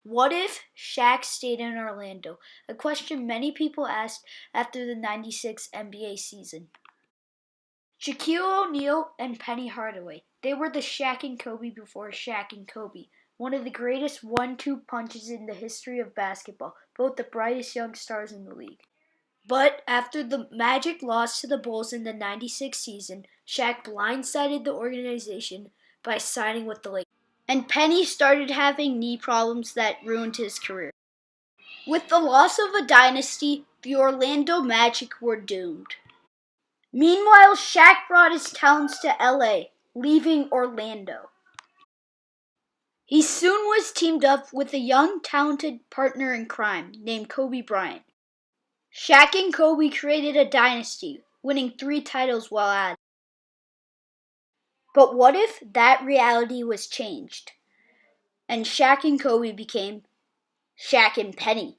What if Shaq stayed in Orlando? A question many people asked after the '96 NBA season. Shaquille O'Neal and Penny Hardaway. They were the Shaq and Kobe before Shaq and Kobe. One of the greatest 1-2 punches in the history of basketball, both the brightest young stars in the league. But after the Magic lost to the Bulls in the '96 season, Shaq blindsided the organization by signing with the Lakers. And Penny started having knee problems that ruined his career. With the loss of a dynasty, the Orlando Magic were doomed. Meanwhile, Shaq brought his talents to LA, leaving Orlando. He soon was teamed up with a young, talented partner in crime named Kobe Bryant. Shaq and Kobe created a dynasty, winning 3 titles while at it. But what if that reality was changed, and Shaq and Kobe became Shaq and Penny?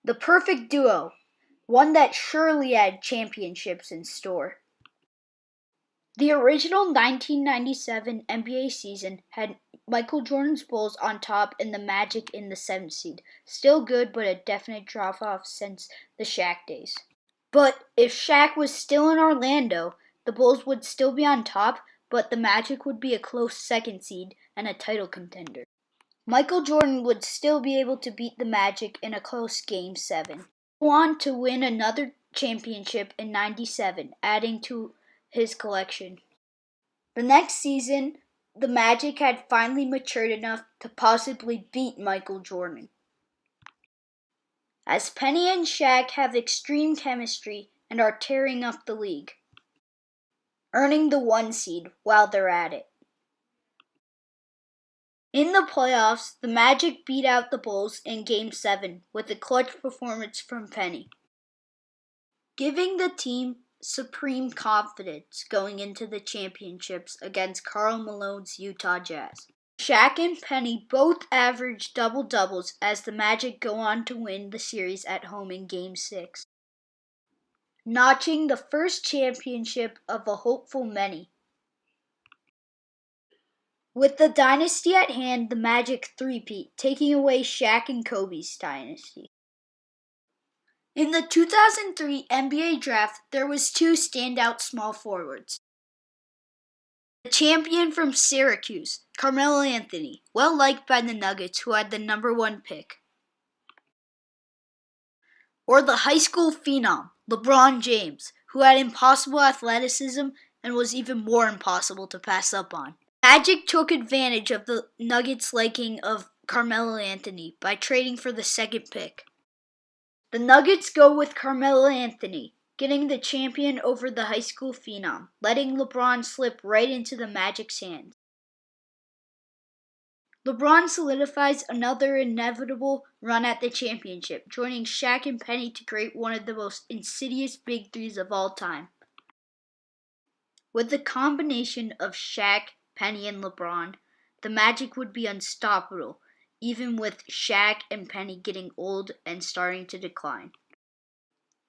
The perfect duo, one that surely had championships in store. The original 1997 NBA season had Michael Jordan's Bulls on top and the Magic in the 7th seed. Still good, but a definite drop-off since the Shaq days. But if Shaq was still in Orlando, the Bulls would still be on top, but the Magic would be a close 2nd seed and a title contender. Michael Jordan would still be able to beat the Magic in a close Game 7. Go on to win another championship in '97, adding to his collection. The next season, the Magic had finally matured enough to possibly beat Michael Jordan. As Penny and Shaq have extreme chemistry and are tearing up the league, earning the 1 seed while they're at it. In the playoffs, the Magic beat out the Bulls in Game 7 with a clutch performance from Penny, giving the team supreme confidence going into the championships against Karl Malone's Utah Jazz. Shaq and Penny both averaged double-doubles as the Magic go on to win the series at home in Game 6, notching the first championship of a hopeful many. With the dynasty at hand, the Magic three-peat, taking away Shaq and Kobe's dynasty. In the 2003 NBA draft, there was 2 standout small forwards. The champion from Syracuse, Carmelo Anthony, well liked by the Nuggets who had the number 1 pick. Or the high school phenom, LeBron James, who had impossible athleticism and was even more impossible to pass up on. Magic took advantage of the Nuggets' liking of Carmelo Anthony by trading for the 2nd pick. The Nuggets go with Carmelo Anthony, getting the champion over the high school phenom, letting LeBron slip right into the Magic's hands. LeBron solidifies another inevitable run at the championship, joining Shaq and Penny to create one of the most insidious big threes of all time. With the combination of Shaq, Penny, and LeBron, the Magic would be unstoppable, even with Shaq and Penny getting old and starting to decline.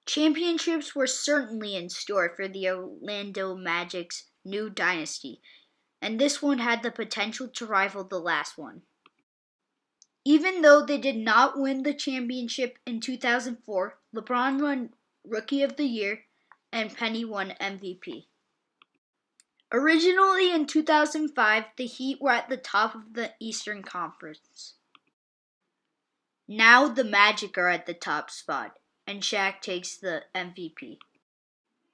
Championships were certainly in store for the Orlando Magic's new dynasty, and this one had the potential to rival the last one. Even though they did not win the championship in 2004, LeBron won Rookie of the Year and Penny won MVP. Originally in 2005, the Heat were at the top of the Eastern Conference. Now the Magic are at the top spot, and Shaq takes the MVP.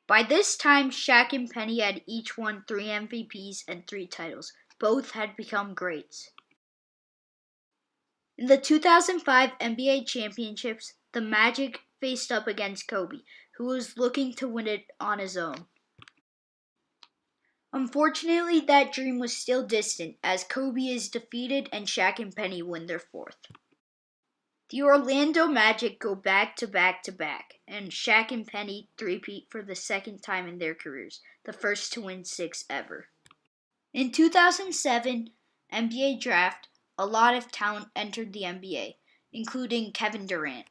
By this time, Shaq and Penny had each won 3 MVPs and 3 titles. Both had become greats. In the 2005 NBA Championships, the Magic faced up against Kobe, who was looking to win it on his own. Unfortunately, that dream was still distant as Kobe is defeated and Shaq and Penny win their 4th. The Orlando Magic go back to back to back, and Shaq and Penny three-peat for the 2nd time in their careers, the first to win 6 ever. In 2007 NBA Draft, a lot of talent entered the NBA, including Kevin Durant.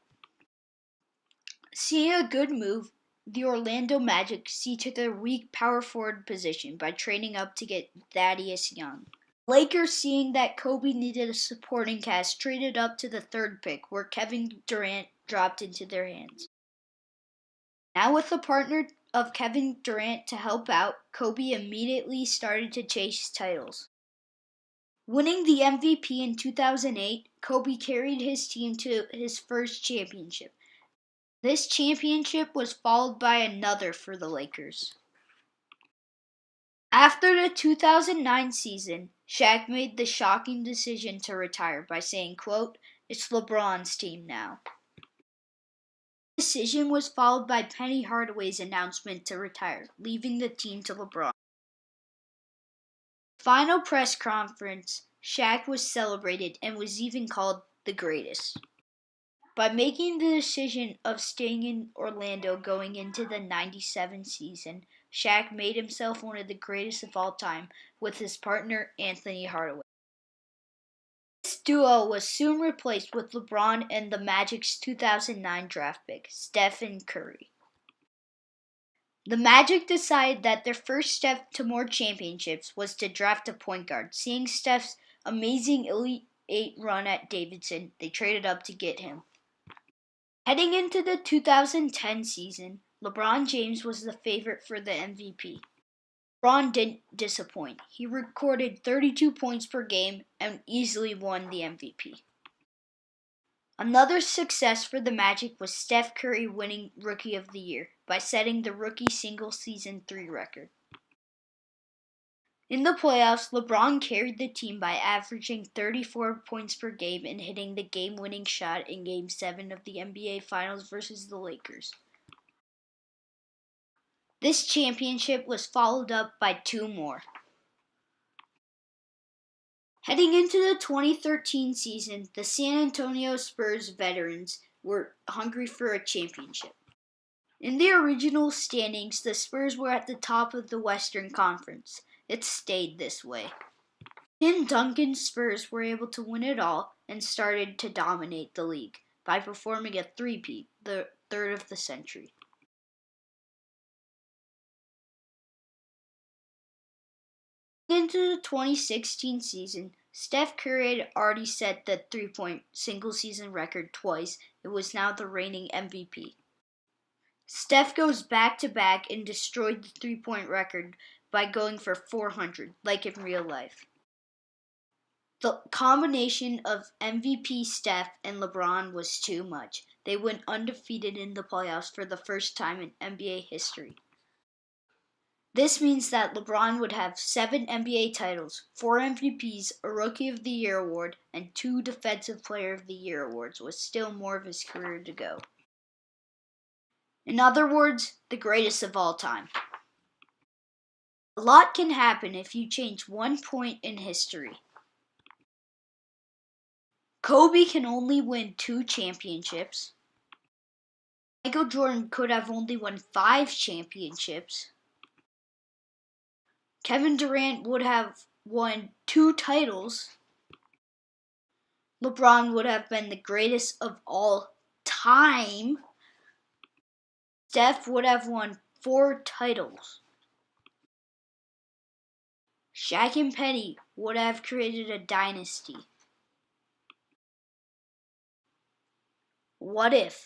Seeing a good move, the Orlando Magic see to their weak power forward position by trading up to get Thaddeus Young. Lakers, seeing that Kobe needed a supporting cast, traded up to the third pick, where Kevin Durant dropped into their hands. Now with a partner of Kevin Durant to help out, Kobe immediately started to chase titles. Winning the MVP in 2008, Kobe carried his team to his first championship. This championship was followed by another for the Lakers. After the 2009 season, Shaq made the shocking decision to retire by saying, quote, "It's LeBron's team now." The decision was followed by Penny Hardaway's announcement to retire, leaving the team to LeBron. Final press conference, Shaq was celebrated and was even called the greatest. By making the decision of staying in Orlando going into the 97 season, Shaq made himself one of the greatest of all time with his partner Anthony Hardaway. This duo was soon replaced with LeBron and the Magic's 2009 draft pick, Stephen Curry. The Magic decided that their first step to more championships was to draft a point guard. Seeing Steph's amazing Elite Eight run at Davidson, they traded up to get him. Heading into the 2010 season, LeBron James was the favorite for the MVP. LeBron didn't disappoint. He recorded 32 points per game and easily won the MVP. Another success for the Magic was Steph Curry winning Rookie of the Year by setting the rookie single-season 3 record. In the playoffs, LeBron carried the team by averaging 34 points per game and hitting the game-winning shot in Game 7 of the NBA Finals versus the Lakers. This championship was followed up by 2 more. Heading into the 2013 season, the San Antonio Spurs veterans were hungry for a championship. In the original standings, the Spurs were at the top of the Western Conference. It stayed this way. Tim Duncan's Spurs were able to win it all and started to dominate the league by performing a three-peat, the third of the century. Into the 2016 season, Steph Curry had already set the three-point single-season record twice. It was now the reigning MVP. Steph goes back-to-back and destroyed the three-point record by going for 400, like in real life. The combination of MVP Steph and LeBron was too much. They went undefeated in the playoffs for the first time in NBA history. This means that LeBron would have 7 NBA titles, 4 MVPs, a Rookie of the Year award, and 2 Defensive Player of the Year awards, with still more of his career to go. In other words, the greatest of all time. A lot can happen if you change one point in history. Kobe can only win 2 championships. Michael Jordan could have only won 5 championships. Kevin Durant would have won 2 titles. LeBron would have been the greatest of all time. Steph would have won 4 titles. Shaq and Penny would have created a dynasty. What if?